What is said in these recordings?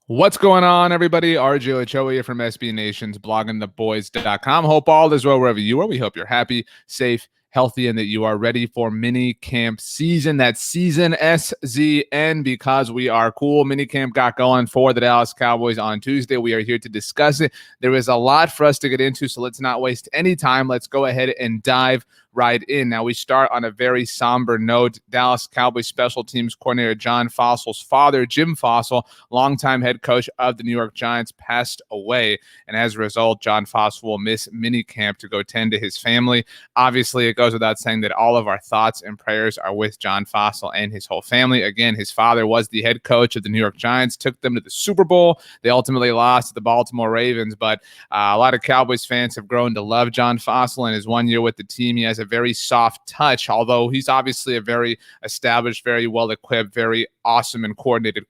What's going on, everybody? RJ Ochoa here from SB Nation's bloggingtheboys.com. Hope all is well wherever you are. We hope you're happy, safe, healthy, and that you are ready for mini camp season. That's season SZN because we are cool. Mini camp got going for the Dallas Cowboys on Tuesday. We are here to discuss it. There is a lot for us to get into, so let's not waste any time. Let's go ahead and dive right in. Now, we start on a very somber note. Dallas Cowboys special teams coordinator John Fossil's father, Jim Fossil, longtime head coach of the New York Giants, passed away. And as a result, John Fossil will miss minicamp to go tend to his family. Obviously, it goes without saying that all of our thoughts and prayers are with John Fossil and his whole family. Again, his father was the head coach of the New York Giants, took them to the Super Bowl. They ultimately lost to the Baltimore Ravens, but a lot of Cowboys fans have grown to love John Fossil. In his 1 year with the team, he has a very soft touch, although he's obviously a very established, very well-equipped, very awesome and coordinator.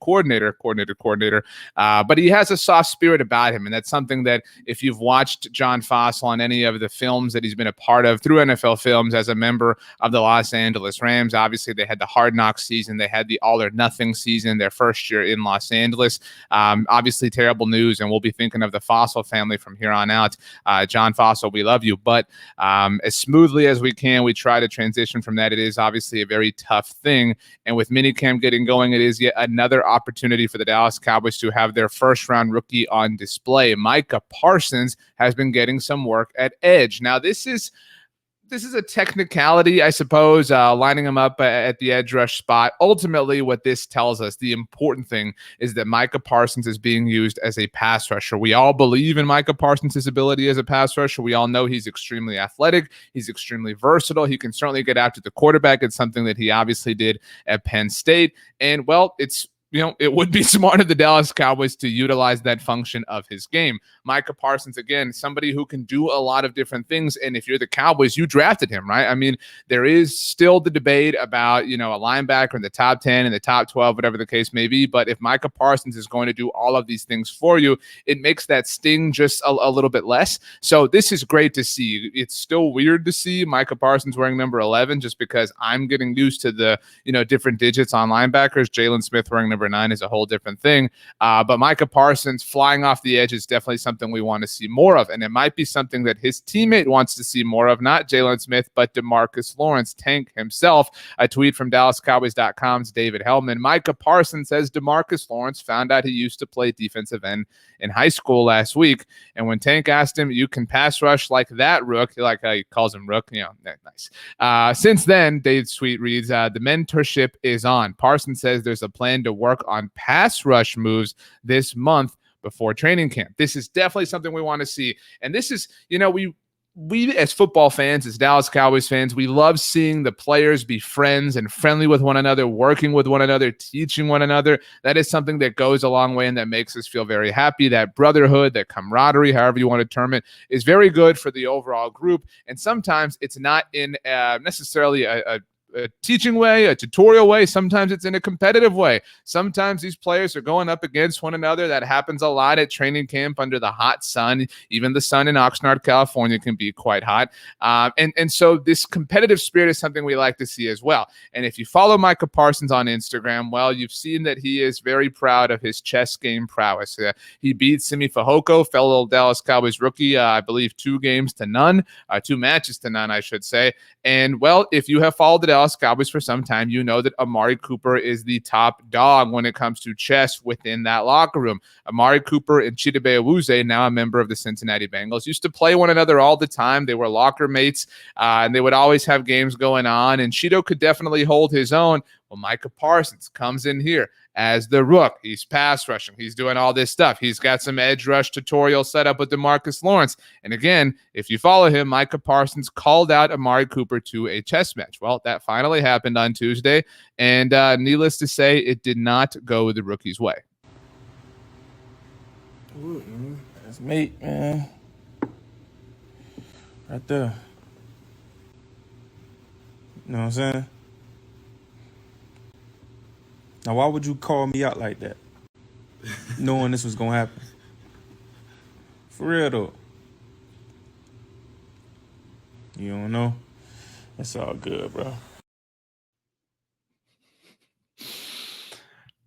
But he has a soft spirit about him, and that's something that if you've watched John Fossil on any of the films that he's been a part of through NFL Films as a member of the Los Angeles Rams, obviously they had the Hard Knocks season, they had the All or Nothing season, their first year in Los Angeles. Obviously terrible news, and we'll be thinking of the Fossil family from here on out. John Fossil, we love you, but as smoothly as we can, we try to transition from that. It is obviously a very tough thing, and with minicamp getting going, it is yet another opportunity for the Dallas Cowboys to have their first-round rookie on display. Micah Parsons has been getting some work at edge. Now, this is a technicality, I suppose, lining him up at the edge rush spot. Ultimately, what this tells us, the important thing, is that Micah Parsons is being used as a pass rusher. We all believe in Micah Parsons' ability as a pass rusher. We all know he's extremely athletic. He's extremely versatile. He can certainly get after the quarterback. It's something that he obviously did at Penn State. And, well, it would be smart of the Dallas Cowboys to utilize that function of his game. Micah Parsons, again, somebody who can do a lot of different things. And if you're the Cowboys, you drafted him, right? I mean, there is still the debate about, a linebacker in the top 10 and the top 12, whatever the case may be. But if Micah Parsons is going to do all of these things for you, it makes that sting just a little bit less. So this is great to see. It's still weird to see Micah Parsons wearing number 11 just because I'm getting used to the, different digits on linebackers. Jalen Smith wearing number 9 is a whole different thing. But Micah Parsons flying off the edge is definitely something we want to see more of. And it might be something that his teammate wants to see more of, not Jalen Smith, but DeMarcus Lawrence, Tank himself. A tweet from DallasCowboys.com's David Hellman. Micah Parsons says DeMarcus Lawrence found out he used to play defensive end in high school last week. And when Tank asked him, you can pass rush like that, Rook, like how he calls him Rook, nice. Since then, Dave's tweet reads, the mentorship is on. Parsons says there's a plan to work on pass rush moves this month before training camp. This is definitely something we want to see. And this is, we as football fans, as Dallas Cowboys fans, we love seeing the players be friends and friendly with one another, working with one another, teaching one another. That is something that goes a long way and that makes us feel very happy. That brotherhood, that camaraderie, however you want to term it, is very good for the overall group. And sometimes it's not in necessarily a teaching way, a tutorial way. Sometimes it's in a competitive way. Sometimes these players are going up against one another. That happens a lot at training camp under the hot sun. Even the sun in Oxnard, California can be quite hot. And so this competitive spirit is something we like to see as well. And if you follow Micah Parsons on Instagram, well, you've seen that he is very proud of his chess game prowess. He beat Simi Fehoko, fellow Dallas Cowboys rookie, I believe 2 matches to none, I should say. And, well, if you have followed the Dallas Cowboys for some time, you know that Amari Cooper is the top dog when it comes to chess within that locker room. Amari Cooper and Chidobe Awuzie, now a member of the Cincinnati Bengals, used to play one another all the time. They were locker mates, and they would always have games going on, and Chido could definitely hold his own. Well, Micah Parsons comes in here as the Rook. He's pass rushing. He's doing all this stuff. He's got some edge rush tutorial set up with DeMarcus Lawrence. And again, if you follow him, Micah Parsons called out Amari Cooper to a chess match. Well, that finally happened on Tuesday. And needless to say, it did not go the rookie's way. Ooh, that's mate, man. Right there. You know what I'm saying? Now, why would you call me out like that? Knowing this was going to happen. For real, though. You don't know? It's all good, bro.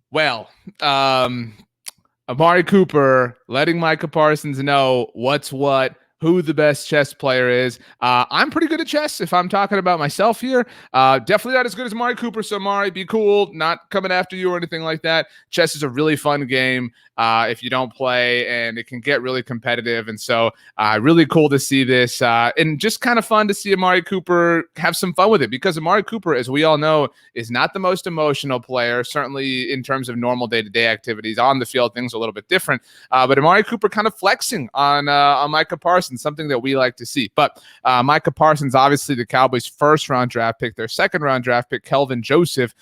Well, Amari Cooper letting Micah Parsons know what's what, who the best chess player is. I'm pretty good at chess if I'm talking about myself here. Definitely not as good as Amari Cooper, so Amari, be cool. Not coming after you or anything like that. Chess is a really fun game if you don't play, and it can get really competitive. And so really cool to see this, and just kind of fun to see Amari Cooper have some fun with it, because Amari Cooper, as we all know, is not the most emotional player, certainly in terms of normal day-to-day activities. On the field, things are a little bit different. But Amari Cooper kind of flexing on Micah Parsons, something that we like to see. But Micah Parsons, obviously the Cowboys' first-round draft pick, their second-round draft pick, Kelvin Joseph,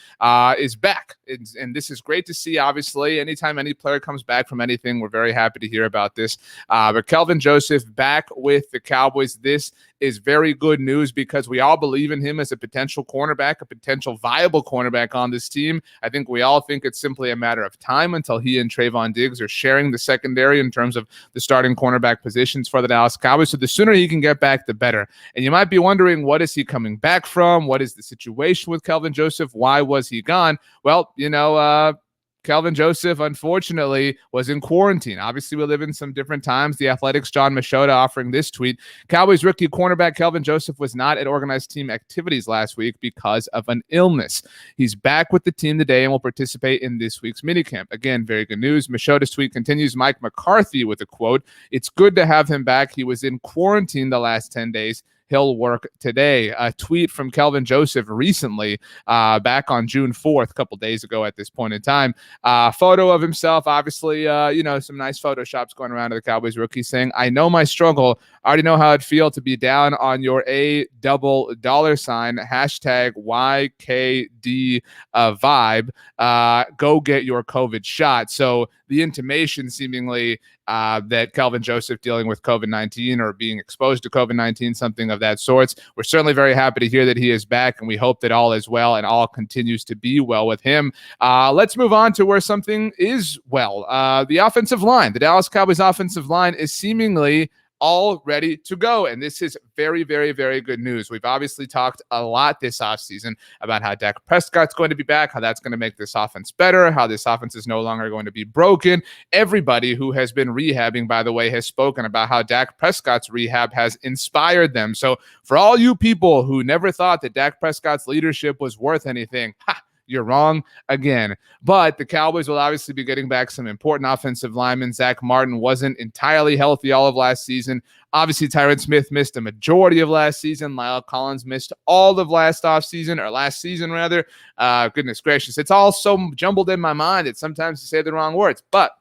is back. And this is great to see, obviously. Anytime any player comes back from anything, we're very happy to hear about this. But Kelvin Joseph back with the Cowboys. This is very good news because we all believe in him as a potential cornerback, a potential viable cornerback on this team. I think we all think it's simply a matter of time until he and Trayvon Diggs are sharing the secondary in terms of the starting cornerback positions for the Dallas Cowboys. So the sooner he can get back, the better. And you might be wondering, what is he coming back from? What is the situation with Kelvin Joseph? Why was he gone? Well, Kelvin Joseph, unfortunately, was in quarantine. Obviously, we live in some different times. The Athletic's John Machota offering this tweet: Cowboys rookie cornerback Kelvin Joseph was not at organized team activities last week because of an illness. He's back with the team today and will participate in this week's minicamp. Again, very good news. Machota's tweet continues. Mike McCarthy with a quote: "It's good to have him back. He was in quarantine the last 10 days. He'll work today." A tweet from Kelvin Joseph recently, back on June 4th, a couple days ago at this point in time. Photo of himself, obviously, some nice Photoshops going around to the Cowboys rookie saying, "I know my struggle. I already know how it'd feel to be down on your $$, hashtag YKD vibe. Go get your COVID shot." So the intimation seemingly that Kelvin Joseph dealing with COVID-19 or being exposed to COVID-19, something of that sort. We're certainly very happy to hear that he is back, and we hope that all is well and all continues to be well with him. Let's move on to where something is well. The offensive line. The Dallas Cowboys offensive line is seemingly all ready to go. And this is very, very, very good news. We've obviously talked a lot this offseason about how Dak Prescott's going to be back, how that's going to make this offense better, how this offense is no longer going to be broken. Everybody who has been rehabbing, by the way, has spoken about how Dak Prescott's rehab has inspired them. So for all you people who never thought that Dak Prescott's leadership was worth anything, you're wrong again. But the Cowboys will obviously be getting back some important offensive linemen. Zach Martin wasn't entirely healthy all of last season. Obviously, Tyron Smith missed a majority of last season. Lyle Collins missed all of last season, rather. Goodness gracious. It's all so jumbled in my mind that sometimes I say the wrong words. But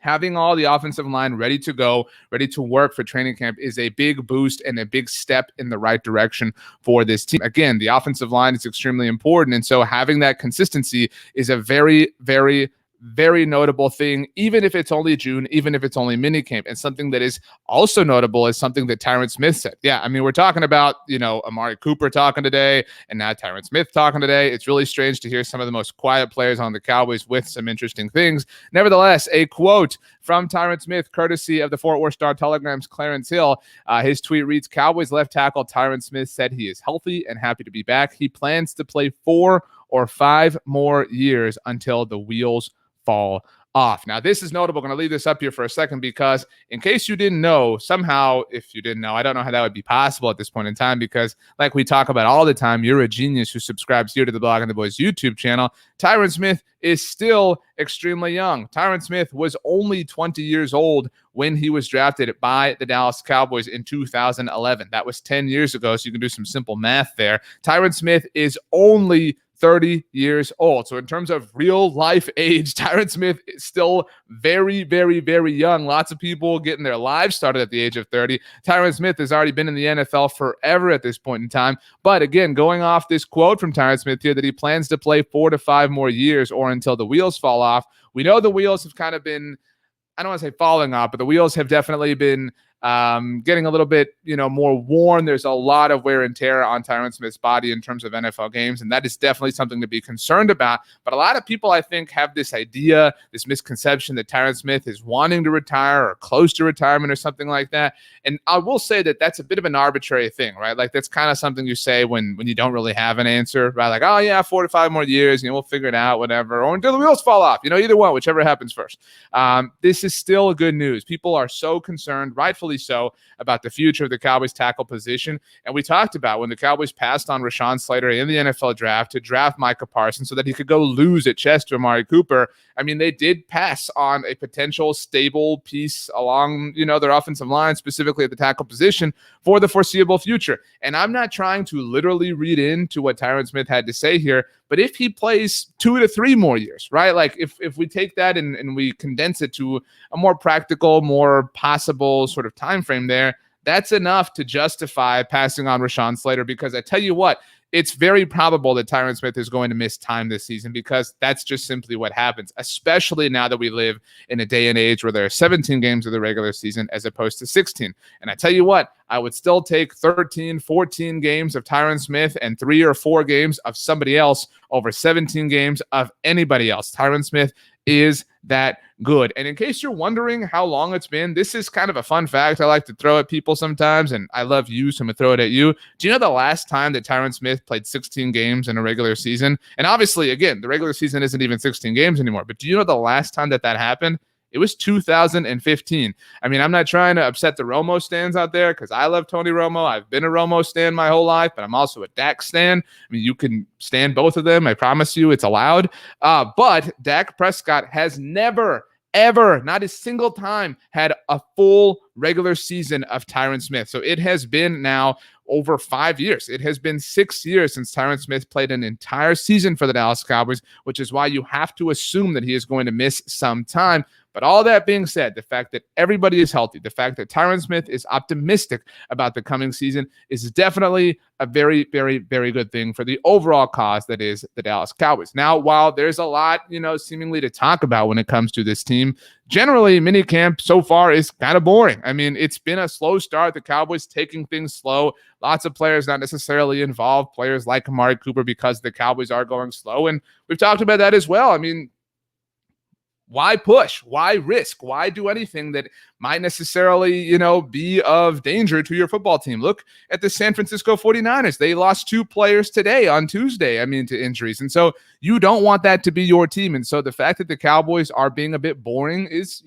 having all the offensive line ready to go, ready to work for training camp is a big boost and a big step in the right direction for this team. Again, the offensive line is extremely important, and so having that consistency is a very, very, very notable thing, even if it's only June, even if it's only minicamp. And something that is also notable is something that Tyron Smith said. Yeah, I mean, we're talking about, Amari Cooper talking today, and now Tyron Smith talking today. It's really strange to hear some of the most quiet players on the Cowboys with some interesting things. Nevertheless, a quote from Tyron Smith, courtesy of the Fort Worth Star-Telegram's Clarence Hill. His tweet reads, "Cowboys left tackle Tyron Smith said he is healthy and happy to be back. He plans to play 4 or 5 more years until the wheels fall off." Now, this is notable. I'm going to leave this up here for a second because in case you didn't know, somehow, if you didn't know, I don't know how that would be possible at this point in time because like we talk about all the time, you're a genius who subscribes here to the Blog and the Boys YouTube channel. Tyron Smith is still extremely young. Tyron Smith was only 20 years old when he was drafted by the Dallas Cowboys in 2011. That was 10 years ago, so you can do some simple math there. Tyron Smith is only 30 years old. So in terms of real life age, Tyron Smith is still very, very, very young. Lots of people getting their lives started at the age of 30. Tyron Smith has already been in the NFL forever at this point in time. But again, going off this quote from Tyron Smith here that he plans to play 4 to 5 more years or until the wheels fall off. We know the wheels have kind of been, I don't want to say falling off, but the wheels have definitely been getting a little bit, more worn. There's a lot of wear and tear on Tyron Smith's body in terms of NFL games, and that is definitely something to be concerned about. But a lot of people, I think, have this idea, this misconception that Tyron Smith is wanting to retire or close to retirement or something like that. And I will say that that's a bit of an arbitrary thing, right? Like that's kind of something you say when you don't really have an answer, right? Like, oh yeah, 4 to 5 more years, we'll figure it out, whatever, or until the wheels fall off, either one, whichever happens first. This is still good news. People are so concerned, rightfully so, about the future of the Cowboys tackle position. And we talked about when the Cowboys passed on Rashawn Slater in the NFL draft to draft Micah PARSON so that he could go lose at chess to Amari Cooper. I mean, they did pass on a potential stable piece along, their offensive line, specifically at the tackle position for the foreseeable future. And I'm not trying to literally read into what Tyron Smith had to say here, but if he plays 2 to 3 more years, right? Like if we take that and we condense it to a more practical, more possible sort of time frame there, that's enough to justify passing on Rashawn Slater, because I tell you what, it's very probable that Tyron Smith is going to miss time this season, because that's just simply what happens, especially now that we live in a day and age where there are 17 games of the regular season as opposed to 16. And I tell you what, I would still take 13, 14 games of Tyron Smith and 3 or 4 games of somebody else over 17 games of anybody else. Tyron Smith is that good. And in case you're wondering how long it's been, this is kind of a fun fact I like to throw at people sometimes, and I love you, so I'm going to throw it at you. Do you know the last time that Tyron Smith played 16 games in a regular season? And obviously, again, the regular season isn't even 16 games anymore, but do you know the last time that happened? It was 2015. I mean, I'm not trying to upset the Romo stands out there, because I love Tony Romo. I've been a Romo stan my whole life, but I'm also a Dak stan. I mean, you can stand both of them. I promise you it's allowed. But Dak Prescott has never, ever, not a single time, had a full regular season of Tyron Smith. So it has been now over 5 years. It has been 6 years since Tyron Smith played an entire season for the Dallas Cowboys, which is why you have to assume that he is going to miss some time. But all that being said, the fact that everybody is healthy, the fact that Tyron Smith is optimistic about the coming season is definitely a very, very, very good thing for the overall cause that is the Dallas Cowboys. Now, while there's a lot, seemingly to talk about when it comes to this team, generally minicamp so far is kind of boring. I mean, it's been a slow start. The Cowboys taking things slow. Lots of players not necessarily involved, players like Amari Cooper, because the Cowboys are going slow. And we've talked about that as well. I mean, why push? Why risk? Why do anything that might necessarily, be of danger to your football team? Look at the San Francisco 49ers. They lost 2 players today on Tuesday, to injuries. And so you don't want that to be your team. And so the fact that the Cowboys are being a bit boring is,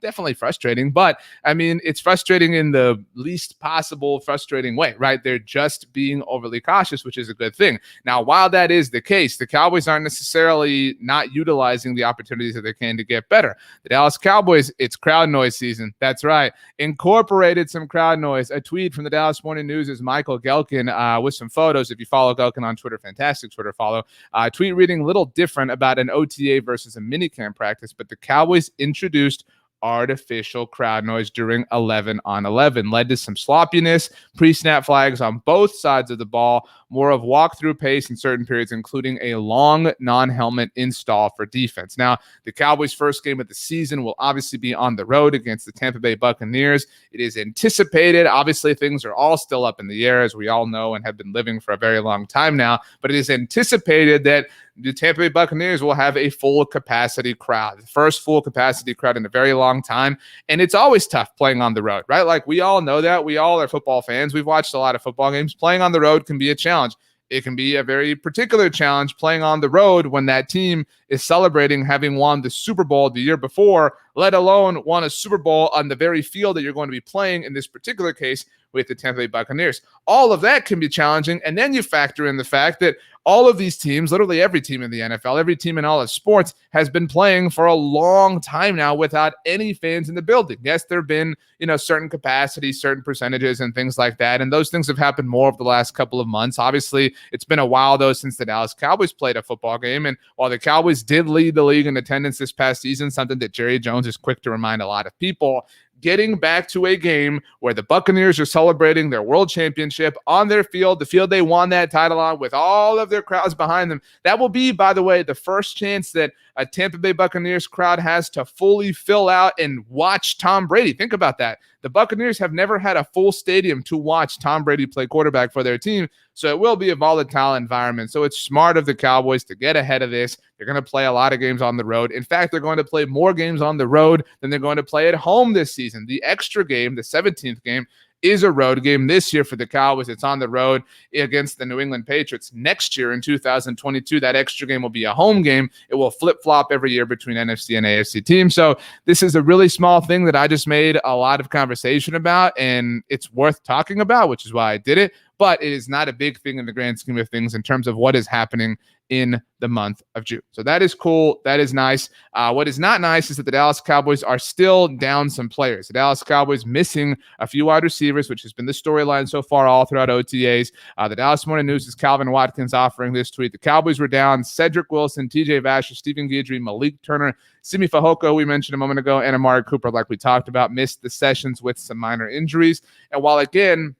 definitely frustrating. But, I mean, it's frustrating in the least possible frustrating way, right? They're just being overly cautious, which is a good thing. Now, while that is the case, the Cowboys aren't necessarily not utilizing the opportunities that they can to get better. The Dallas Cowboys, it's crowd noise season. That's right. Incorporated some crowd noise. A tweet from the Dallas Morning News' Michael Gelkin with some photos. If you follow Gelkin on Twitter, fantastic Twitter follow. Tweet reading a little different about an OTA versus a minicamp practice, but the Cowboys introduced artificial crowd noise during 11-on-11, led to some sloppiness, pre-snap flags on both sides of the ball, more of walk-through pace in certain periods, including a long non-helmet install for defense. Now, the Cowboys' first game of the season will obviously be on the road against the Tampa Bay Buccaneers. It is anticipated. Obviously, things are all still up in the air, as we all know and have been living for a very long time now, but it is anticipated that the Tampa Bay Buccaneers will have a full capacity crowd, the first full capacity crowd in a very long time. And it's always tough playing on the road, right? Like, we all know that. We all are football fans. We've watched a lot of football games. Playing on the road can be a challenge. It can be a very particular challenge playing on the road when that team is celebrating having won the Super Bowl the year before, let alone won a Super Bowl on the very field that you're going to be playing, in this particular case, with the Tampa Bay Buccaneers. All of that can be challenging. And then you factor in the fact that all of these teams, literally every team in the NFL, every team in all of sports, has been playing for a long time now without any fans in the building. Yes, there have been, certain capacities, certain percentages and things like that. And those things have happened more over the last couple of months. Obviously, it's been a while, though, since the Dallas Cowboys played a football game. And while the Cowboys did lead the league in attendance this past season, something that Jerry Jones is quick to remind a lot of people, getting back to a game where the Buccaneers are celebrating their world championship on their field, the field they won that title on, with all of their crowds behind them. That will be, by the way, the first chance that a Tampa Bay Buccaneers crowd has to fully fill out and watch Tom Brady. Think about that. The Buccaneers have never had a full stadium to watch Tom Brady play quarterback for their team, so it will be a volatile environment. So it's smart of the Cowboys to get ahead of this. They're going to play a lot of games on the road. In fact, they're going to play more games on the road than they're going to play at home this season. The extra game, the 17th game, is a road game this year for the Cowboys. It's on the road against the New England Patriots. Next year in 2022, that extra game will be a home game. It will flip-flop every year between NFC and AFC teams. So this is a really small thing that I just made a lot of conversation about, and it's worth talking about, which is why I did it. But it is not a big thing in the grand scheme of things in terms of what is happening in the month of June. So that is cool. That is nice. What is not nice is that the Dallas Cowboys are still down some players. The Dallas Cowboys missing a few wide receivers, which has been the storyline so far all throughout OTAs. The Dallas Morning News is Calvin Watkins offering this tweet. The Cowboys were down Cedric Wilson, TJ Vasher, Stephen Guidry, Malik Turner, Simi Fehoko, we mentioned a moment ago, and Amari Cooper, like we talked about, missed the sessions with some minor injuries. And while, again,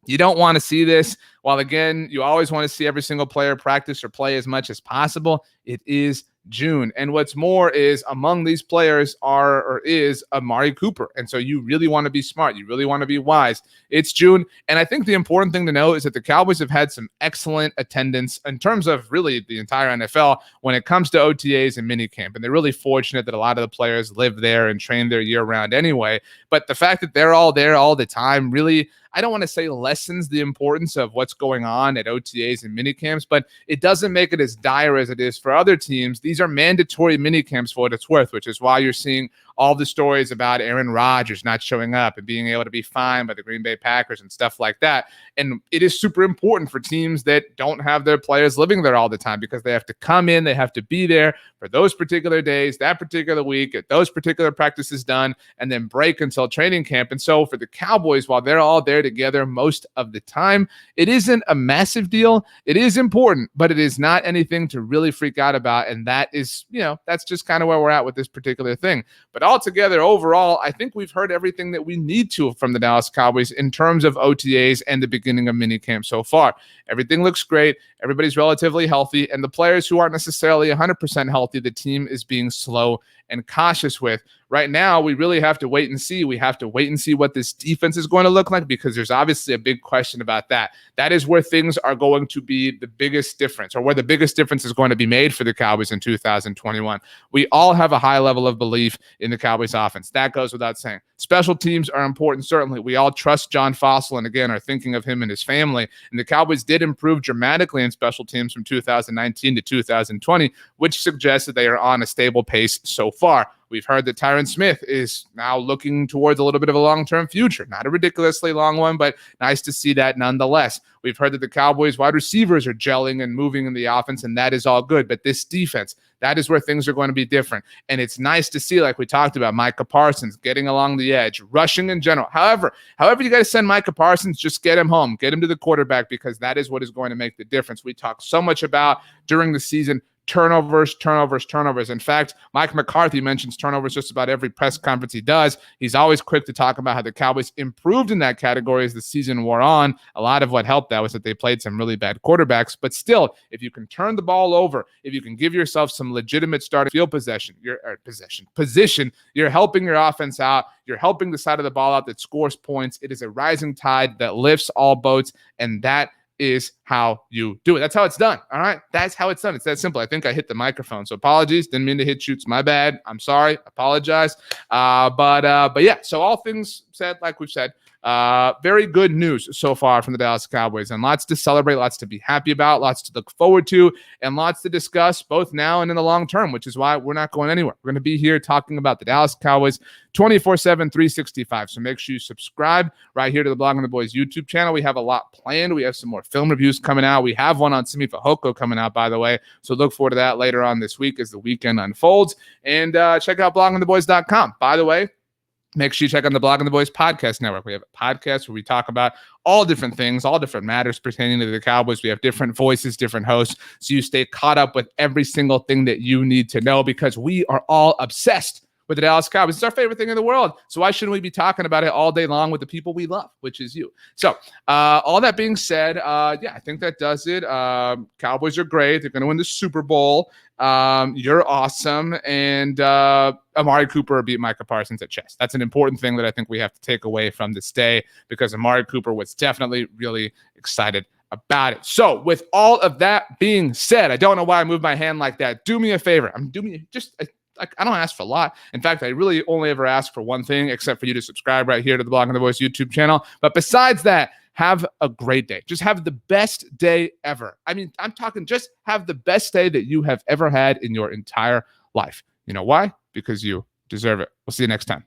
you don't want to see this, while, again, you always want to see every single player practice or play as much as possible, it is June. And what's more is among these players is Amari Cooper. And so you really want to be smart. You really want to be wise. It's June. And I think the important thing to know is that the Cowboys have had some excellent attendance in terms of really the entire NFL when it comes to OTAs and minicamp. And they're really fortunate that a lot of the players live there and train there year round anyway. But the fact that they're all there all the time really, I don't want to say lessens the importance of what's going on at OTAs and minicamps, but it doesn't make it as dire as it is for other teams. These are mandatory minicamps for what it's worth, which is why you're seeing all the stories about Aaron Rodgers not showing up and being able to be fined by the Green Bay Packers and stuff like that. And it is super important for teams that don't have their players living there all the time because they have to come in, they have to be there for those particular days, that particular week, get those particular practices done, and then break until training camp. And so for the Cowboys, while they're all there together most of the time, it isn't a massive deal. It is important, but it is not anything to really freak out about. And that is, that's just kind of where we're at with this particular thing. But altogether, overall, I think we've heard everything that we need to from the Dallas Cowboys in terms of OTAs and the beginning of minicamp so far. Everything looks great. Everybody's relatively healthy. And the players who aren't necessarily 100% healthy, the team is being slow and cautious with. Right now, we really have to wait and see. We have to wait and see what this defense is going to look like because there's obviously a big question about that. That is where things are going to be the biggest difference, or where the biggest difference is going to be made for the Cowboys in 2021. We all have a high level of belief in the Cowboys offense. That goes without saying. Special teams are important, certainly. We all trust John Fossil and, again, are thinking of him and his family. And the Cowboys did improve dramatically in special teams from 2019 to 2020, which suggests that they are on a stable pace so far. We've heard that Tyron Smith is now looking towards a little bit of a long-term future. Not a ridiculously long one, but nice to see that nonetheless. We've heard that the Cowboys wide receivers are gelling and moving in the offense, and that is all good. But this defense, that is where things are going to be different. And it's nice to see, like we talked about, Micah Parsons getting along the edge, rushing in general. However you got to send Micah Parsons, just get him home, get him to the quarterback, because that is what is going to make the difference. We talked so much about during the season, turnovers. In fact, Mike McCarthy mentions turnovers just about every press conference he does. He's always quick to talk about how the Cowboys improved in that category as the season wore on. A lot of what helped that was that they played some really bad quarterbacks. But still, if you can turn the ball over, if you can give yourself some legitimate starting field position, you're helping your offense out. You're helping the side of the ball out that scores points. It is a rising tide that lifts all boats, and that is how you do it. That's how it's done. All right. That's how it's done. It's that simple. I think I hit the microphone. So apologies. Didn't mean to hit you. It's my bad. I'm sorry. Apologize. But yeah. So all things said, like we've said, very good news so far from the Dallas Cowboys, and lots to celebrate, lots to be happy about, lots to look forward to, and lots to discuss both now and in the long term, which is why we're not going anywhere. We're going to be here talking about the Dallas Cowboys 24/7, 365. So make sure you subscribe right here to the Blog on the Boys YouTube channel. We have a lot planned. We have some more film reviews coming out. We have one on Simi Fehoko coming out, by the way. So look forward to that later on this week as the weekend unfolds. And check out blogontheboys.com. By the way, make sure you check out the Blog on the Boys podcast network. We have a podcast where we talk about all different things, all different matters pertaining to the Cowboys. We have different voices, different hosts, so you stay caught up with every single thing that you need to know, because we are all obsessed with the Dallas Cowboys. It's our favorite thing in the world. So why shouldn't we be talking about it all day long with the people we love, which is you? So all that being said, yeah, I think that does it. Cowboys are great. They're going to win the Super Bowl. You're awesome. And Amari Cooper beat Micah Parsons at chess. That's an important thing that I think we have to take away from this day, because Amari Cooper was definitely really excited about it. So with all of that being said, I don't know why I moved my hand like that. Do me a favor. I don't ask for a lot. In fact, I really only ever ask for one thing, except for you to subscribe right here to the Blog and the Voice YouTube channel. But besides that, have a great day. Just have the best day ever. I mean, I'm talking just have the best day that you have ever had in your entire life. You know why? Because you deserve it. We'll see you next time.